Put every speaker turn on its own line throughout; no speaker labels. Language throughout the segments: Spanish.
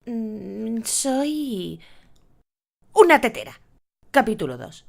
Soy una tetera. Capítulo 2.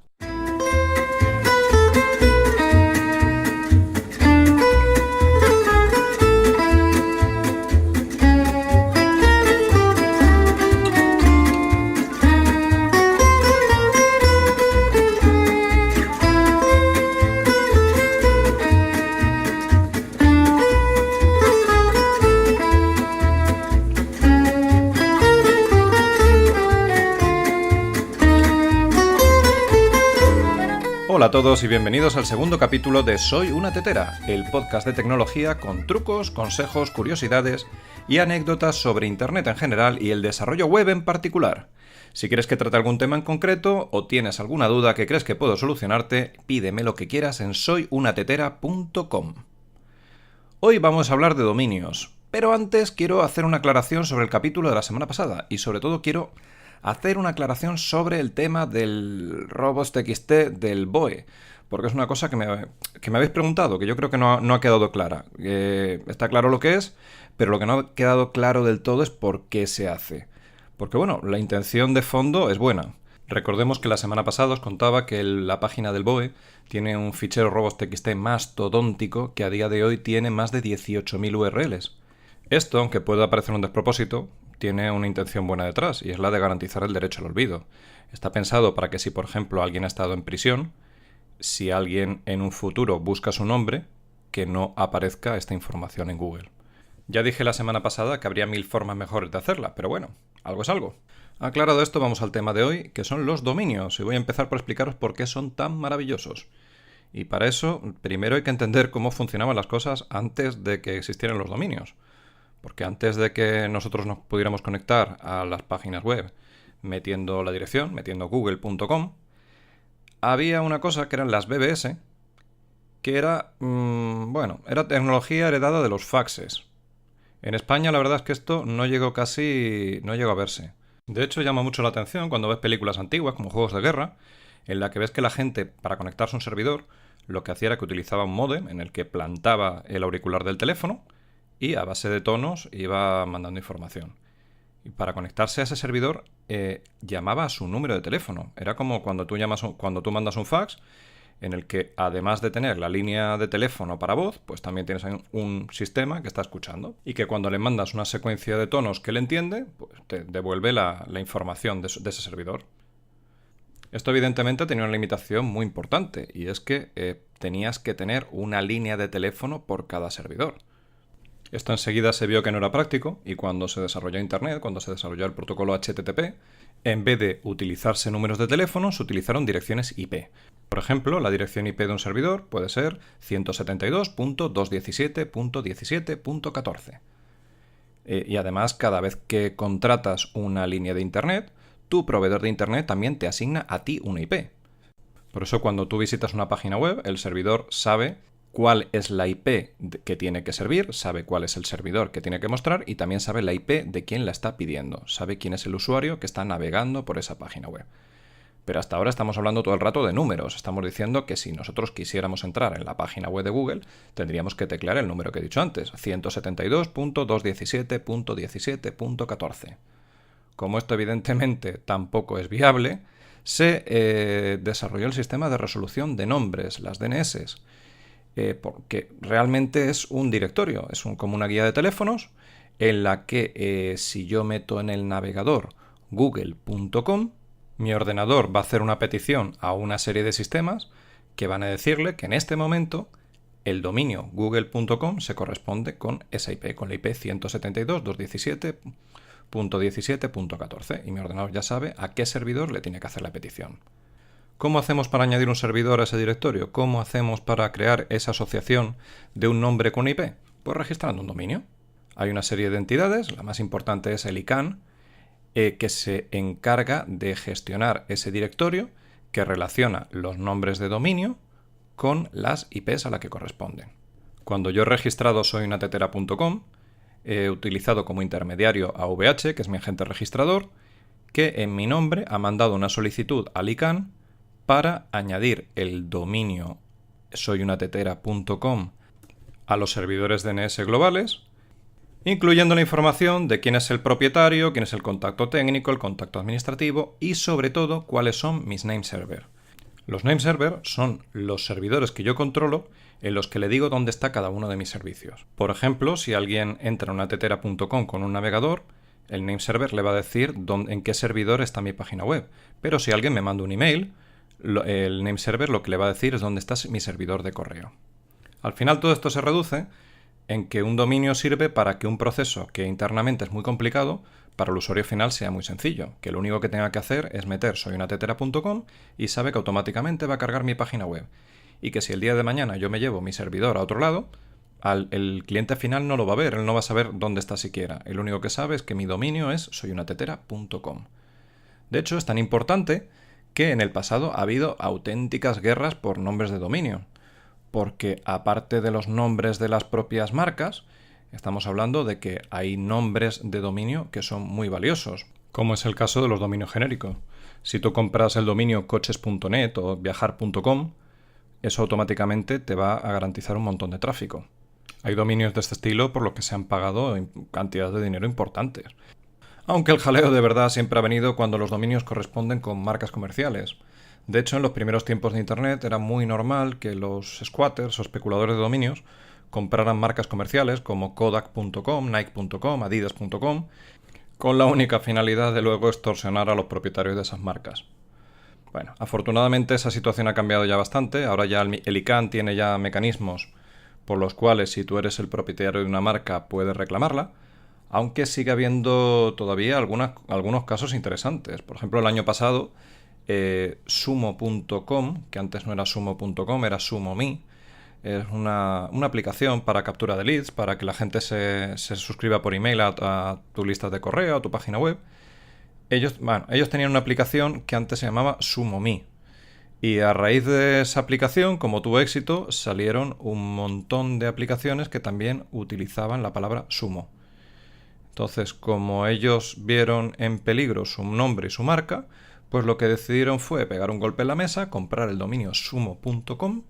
Hola a todos y bienvenidos al segundo capítulo de Soy una tetera, el podcast de tecnología con trucos, consejos, curiosidades y anécdotas sobre Internet en general y el desarrollo web en particular. Si quieres que trate algún tema en concreto o tienes alguna duda que crees que puedo solucionarte, pídeme lo que quieras en soyunatetera.com. Hoy vamos a hablar de dominios, pero antes quiero hacer una aclaración sobre el capítulo de la semana pasada y sobre todo quiero hacer una aclaración sobre el tema del robots.txt del BOE, porque es una cosa que me habéis preguntado, que yo creo que no ha quedado clara. Está claro lo que es, pero lo que no ha quedado claro del todo es por qué se hace. Porque bueno, la intención de fondo es buena. Recordemos que la semana pasada os contaba que la página del BOE tiene un fichero robots.txt mastodóntico que a día de hoy tiene más de 18.000 URLs. Esto, aunque pueda parecer un despropósito, tiene una intención buena detrás, y es la de garantizar el derecho al olvido. Está pensado para que si, por ejemplo, alguien ha estado en prisión, si alguien en un futuro busca su nombre, que no aparezca esta información en Google. Ya dije la semana pasada que habría 1000 formas mejores de hacerla, pero bueno, algo es algo. Aclarado esto, vamos al tema de hoy, que son los dominios, y voy a empezar por explicaros por qué son tan maravillosos. Y para eso, primero hay que entender cómo funcionaban las cosas antes de que existieran los dominios. Porque antes de que nosotros nos pudiéramos conectar a las páginas web metiendo la dirección, metiendo google.com, había una cosa que eran las BBS, que era, era tecnología heredada de los faxes. En España la verdad es que esto no llegó a verse. De hecho llama mucho la atención cuando ves películas antiguas como Juegos de Guerra, en la que ves que la gente, para conectarse a un servidor, lo que hacía era que utilizaba un módem en el que plantaba el auricular del teléfono y a base de tonos iba mandando información. Y para conectarse a ese servidor llamaba a su número de teléfono. Era como cuando tú mandas un fax, en el que además de tener la línea de teléfono para voz, pues también tienes un sistema que está escuchando. Y que cuando le mandas una secuencia de tonos que él entiende, pues te devuelve la información de ese servidor. Esto evidentemente tenía una limitación muy importante, y es que tenías que tener una línea de teléfono por cada servidor. Esto enseguida se vio que no era práctico, y cuando se desarrolló Internet, cuando se desarrolló el protocolo HTTP, en vez de utilizarse números de teléfono, se utilizaron direcciones IP. Por ejemplo, la dirección IP de un servidor puede ser 172.217.17.14. Y además, cada vez que contratas una línea de Internet, tu proveedor de Internet también te asigna a ti una IP. Por eso, cuando tú visitas una página web, el servidor sabe cuál es la IP que tiene que servir, sabe cuál es el servidor que tiene que mostrar y también sabe la IP de quién la está pidiendo, sabe quién es el usuario que está navegando por esa página web. Pero hasta ahora estamos hablando todo el rato de números. Estamos diciendo que si nosotros quisiéramos entrar en la página web de Google, tendríamos que teclear el número que he dicho antes, 172.217.17.14. Como esto evidentemente tampoco es viable, se desarrolló el sistema de resolución de nombres, las DNS, porque realmente es un directorio, es como una guía de teléfonos en la que si yo meto en el navegador google.com, mi ordenador va a hacer una petición a una serie de sistemas que van a decirle que en este momento el dominio google.com se corresponde con esa IP, con la IP 172.217.17.14, y mi ordenador ya sabe a qué servidor le tiene que hacer la petición. ¿Cómo hacemos para añadir un servidor a ese directorio? ¿Cómo hacemos para crear esa asociación de un nombre con IP? Pues registrando un dominio. Hay una serie de entidades, la más importante es el ICANN, que se encarga de gestionar ese directorio, que relaciona los nombres de dominio con las IPs a las que corresponden. Cuando yo he registrado soyunatetera.com, he utilizado como intermediario a VH, que es mi agente registrador, que en mi nombre ha mandado una solicitud al ICANN para añadir el dominio soyunatetera.com a los servidores DNS globales incluyendo la información de quién es el propietario, quién es el contacto técnico, el contacto administrativo y sobre todo cuáles son mis nameserver. Los nameserver son los servidores que yo controlo en los que le digo dónde está cada uno de mis servicios. Por ejemplo, si alguien entra en unatetera.com con un navegador, el nameserver le va a decir en qué servidor está mi página web. Pero si alguien me manda un email, el nameserver lo que le va a decir es dónde está mi servidor de correo. Al final todo esto se reduce en que un dominio sirve para que un proceso que internamente es muy complicado, para el usuario final sea muy sencillo, que lo único que tenga que hacer es meter soyunatetera.com y sabe que automáticamente va a cargar mi página web. Y que si el día de mañana yo me llevo mi servidor a otro lado, el cliente final no lo va a ver, él no va a saber dónde está siquiera. El único que sabe es que mi dominio es soyunatetera.com. De hecho, es tan importante que en el pasado ha habido auténticas guerras por nombres de dominio. Porque aparte de los nombres de las propias marcas, estamos hablando de que hay nombres de dominio que son muy valiosos, como es el caso de los dominios genéricos. Si tú compras el dominio coches.net o viajar.com, eso automáticamente te va a garantizar un montón de tráfico. Hay dominios de este estilo por los que se han pagado cantidades de dinero importantes. Aunque el jaleo de verdad siempre ha venido cuando los dominios corresponden con marcas comerciales. De hecho, en los primeros tiempos de Internet era muy normal que los squatters o especuladores de dominios compraran marcas comerciales como Kodak.com, Nike.com, Adidas.com, con la única finalidad de luego extorsionar a los propietarios de esas marcas. Bueno, afortunadamente esa situación ha cambiado ya bastante. Ahora ya el ICANN tiene ya mecanismos por los cuales si tú eres el propietario de una marca puedes reclamarla, aunque sigue habiendo todavía algunos casos interesantes. Por ejemplo, el año pasado Sumo.com, que antes no era Sumo.com, era SumoMe, es una aplicación para captura de leads, para que la gente se suscriba por email a tu lista de correo, a tu página web. Ellos tenían una aplicación que antes se llamaba SumoMe. Y a raíz de esa aplicación, como tuvo éxito, salieron un montón de aplicaciones que también utilizaban la palabra sumo. Entonces, como ellos vieron en peligro su nombre y su marca, pues lo que decidieron fue pegar un golpe en la mesa, comprar el dominio sumo.com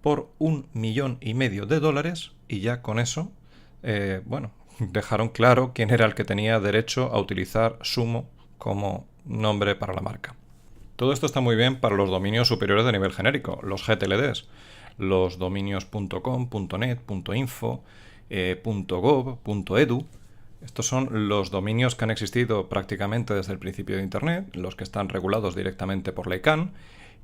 por $1,5 millones y ya con eso, dejaron claro quién era el que tenía derecho a utilizar Sumo como nombre para la marca. Todo esto está muy bien para los dominios superiores de nivel genérico, los GTLDs, los dominios .com, .net, .info, .gov, .edu. Estos son los dominios que han existido prácticamente desde el principio de Internet, los que están regulados directamente por la ICANN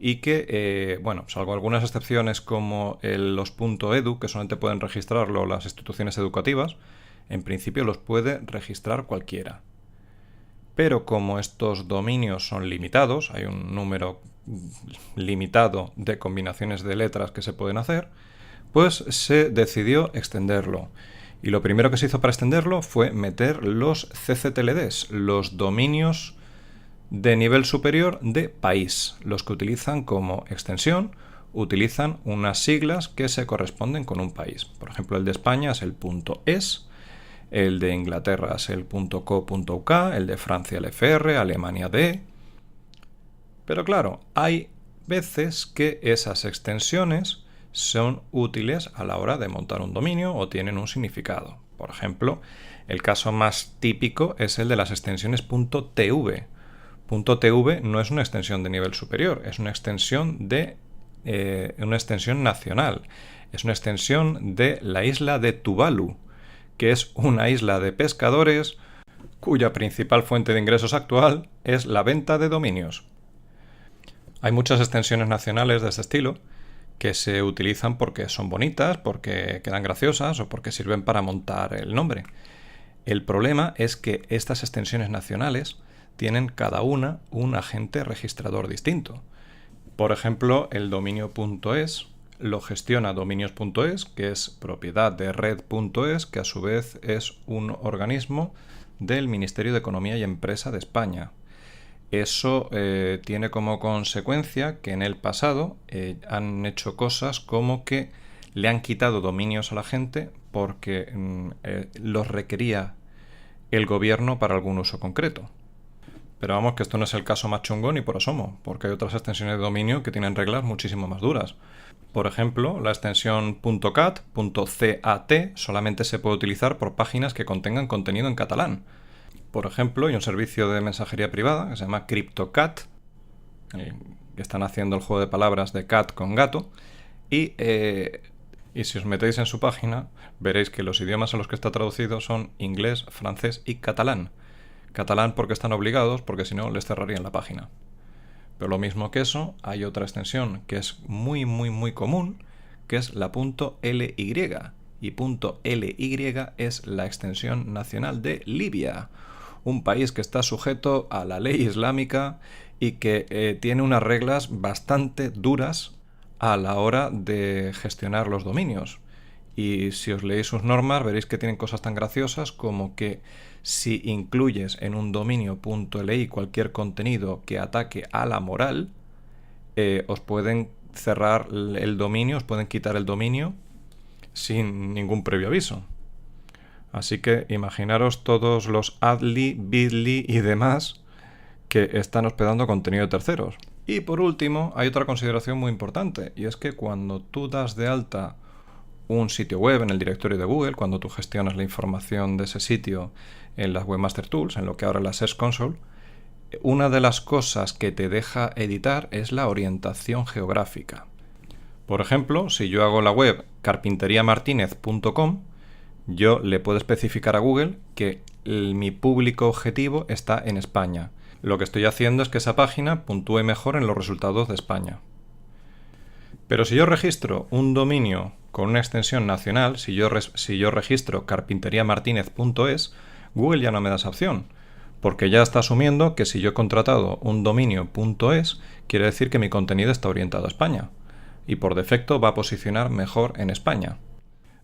y que, salvo algunas excepciones como los .edu, que solamente pueden registrarlo las instituciones educativas, en principio los puede registrar cualquiera. Pero como estos dominios son limitados, hay un número limitado de combinaciones de letras que se pueden hacer, pues se decidió extenderlo. Y lo primero que se hizo para extenderlo fue meter los CCTLDs, los dominios de nivel superior de país. Los que utilizan como extensión, utilizan unas siglas que se corresponden con un país. Por ejemplo, el de España es el .es, el de Inglaterra es el .co.uk, el de Francia el FR, Alemania D. Pero claro, hay veces que esas extensiones son útiles a la hora de montar un dominio o tienen un significado. Por ejemplo, el caso más típico es el de las extensiones .tv. .tv no es una extensión de nivel superior, es una extensión nacional. Es una extensión de la isla de Tuvalu, que es una isla de pescadores cuya principal fuente de ingresos actual es la venta de dominios. Hay muchas extensiones nacionales de este estilo que se utilizan porque son bonitas, porque quedan graciosas o porque sirven para montar el nombre. El problema es que estas extensiones nacionales tienen cada una un agente registrador distinto. Por ejemplo, el dominio.es lo gestiona dominios.es, que es propiedad de red.es, que a su vez es un organismo del Ministerio de Economía y Empresa de España. Eso tiene como consecuencia que en el pasado han hecho cosas como que le han quitado dominios a la gente porque los requería el gobierno para algún uso concreto. Pero vamos, que esto no es el caso más chungo ni por asomo, porque hay otras extensiones de dominio que tienen reglas muchísimo más duras. Por ejemplo, la extensión .cat solamente se puede utilizar por páginas que contengan contenido en catalán. Por ejemplo, hay un servicio de mensajería privada que se llama CryptoCat, que están haciendo el juego de palabras de cat con gato, y si os metéis en su página veréis que los idiomas a los que está traducido son inglés, francés y catalán. Catalán porque están obligados, porque si no les cerrarían la página. Pero lo mismo que eso, hay otra extensión que es muy común, que es la .ly, y .ly es la extensión nacional de Libia, un país que está sujeto a la ley islámica y que tiene unas reglas bastante duras a la hora de gestionar los dominios. Y si os leéis sus normas veréis que tienen cosas tan graciosas como que si incluyes en un dominio .li cualquier contenido que ataque a la moral, os pueden cerrar el dominio, os pueden quitar el dominio sin ningún previo aviso. Así que imaginaros todos los Adly, Bitly y demás que están hospedando contenido de terceros. Y por último, hay otra consideración muy importante, y es que cuando tú das de alta un sitio web en el directorio de Google, cuando tú gestionas la información de ese sitio en las Webmaster Tools, en lo que ahora es la Search Console, una de las cosas que te deja editar es la orientación geográfica. Por ejemplo, si yo hago la web carpinteriamartinez.com, yo le puedo especificar a Google que mi público objetivo está en España. Lo que estoy haciendo es que esa página puntúe mejor en los resultados de España. Pero si yo registro un dominio con una extensión nacional, si yo registro carpinteriamartinez.es, Google ya no me da esa opción, porque ya está asumiendo que si yo he contratado un dominio .es, quiere decir que mi contenido está orientado a España, y por defecto va a posicionar mejor en España.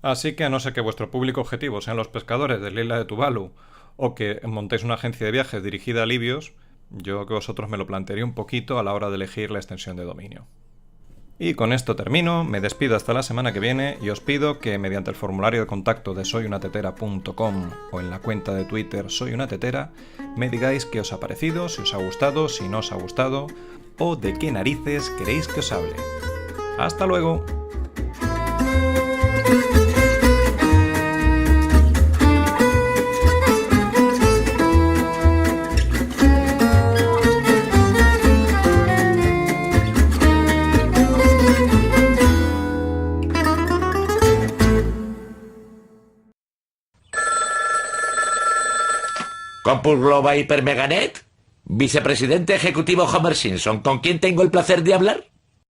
Así que a no ser que vuestro público objetivo sean los pescadores de la isla de Tuvalu, o que montéis una agencia de viajes dirigida a libios, yo que vosotros me lo plantearía un poquito a la hora de elegir la extensión de dominio. Y con esto termino, me despido hasta la semana que viene y os pido que mediante el formulario de contacto de soyunatetera.com o en la cuenta de Twitter soyunatetera me digáis qué os ha parecido, si os ha gustado, si no os ha gustado o de qué narices queréis que os hable. ¡Hasta luego!
Compus Global Hyper Meganet, vicepresidente ejecutivo Homer Simpson, ¿con quién tengo el placer de hablar?